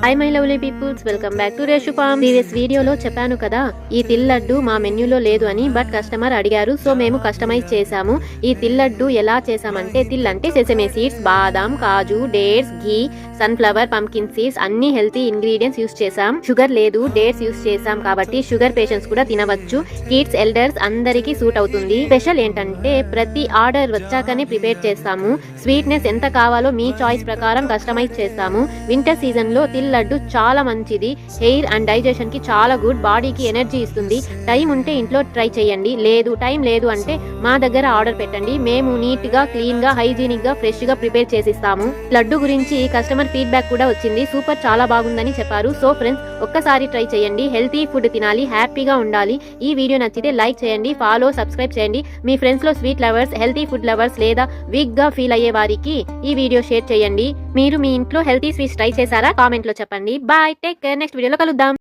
Hi my lovely peoples, welcome back to Reshu farm. Previous వీడియోలో చెప్పాను కదా, ఈ తిల్ లడ్డు మా మెన్యూలో లేదు అని. బట్ కస్టమర్ అడిగారు, సో మేము కస్టమైజ్ చేసాము. ఈ తిల్ లడ్డు ఎలా చేసామంటే, తిల్ అంటే సెసమే సీడ్స్, బాదాం, కాజు, డేట్స్, ఘీ, సన్ఫ్లవర్, పంకిన్ సీడ్స్ అన్ని హెల్తీ ఇంగ్రీడియంట్స్ యూస్ చేసాం. షుగర్ లేదు, డేట్స్ యూస్ చేసాం కాబట్టి షుగర్ పేషెంట్స్ కూడా తినవచ్చు. కిడ్స్, ఎల్డర్స్ అందరికీ సూట్ అవుతుంది. స్పెషల్ ఏంటంటే ప్రతి ఆర్డర్ వచ్చాకనే ప్రిపేర్ చేస్తాము. స్వీట్నెస్ ఎంత కావాలో మీ చాయిస్ ప్రకారం కస్టమైజ్ చేస్తాము. వింటర్ సీజన్ లో తిల్ లడ్డు చాలా మంచిది. హెయిర్ అండ్ డైజెషన్ కి చాలా గుడ్. బాడీకి ఎనర్జీ ఇస్తుంది. టైం ఉంటే ఇంట్లో ట్రై చేయండి. టైం లేదు అంటే మా దగ్గర ఆర్డర్ పెట్టండి. మేము నీట్ గా, క్లీన్ గా, హైజీనిక్ గా, ఫ్రెష్ గా ప్రిపేర్ చేసిస్తాము. లడ్డు గురించి కస్టమర్ ఫీడ్బ్యాక్ కూడా వచ్చింది. సూపర్, చాలా బాగుందని చెప్పారు. సో ఫ్రెండ్స్, ఒక్కసారి ట్రై చేయండి. హెల్తీ ఫుడ్ తినాలి, హ్యాపీగా ఉండాలి. ఈ వీడియో నచ్చితే లైక్ చేయండి, ఫాలో, సబ్స్క్రైబ్ చేయండి. మీ ఫ్రెండ్స్ లో sweet lovers, healthy food lovers లేదా వీక్ గా ఫీల్ అయ్యే వారికి ఈ వీడియో షేర్ చేయండి. మీరు మీ ఇంట్లో హెల్తీ స్వీట్స్ ట్రై చేశారా? కామెంట్ లో చెప్పండి. Bye, take care. నెక్స్ట్ వీడియోలో కలుద్దాం.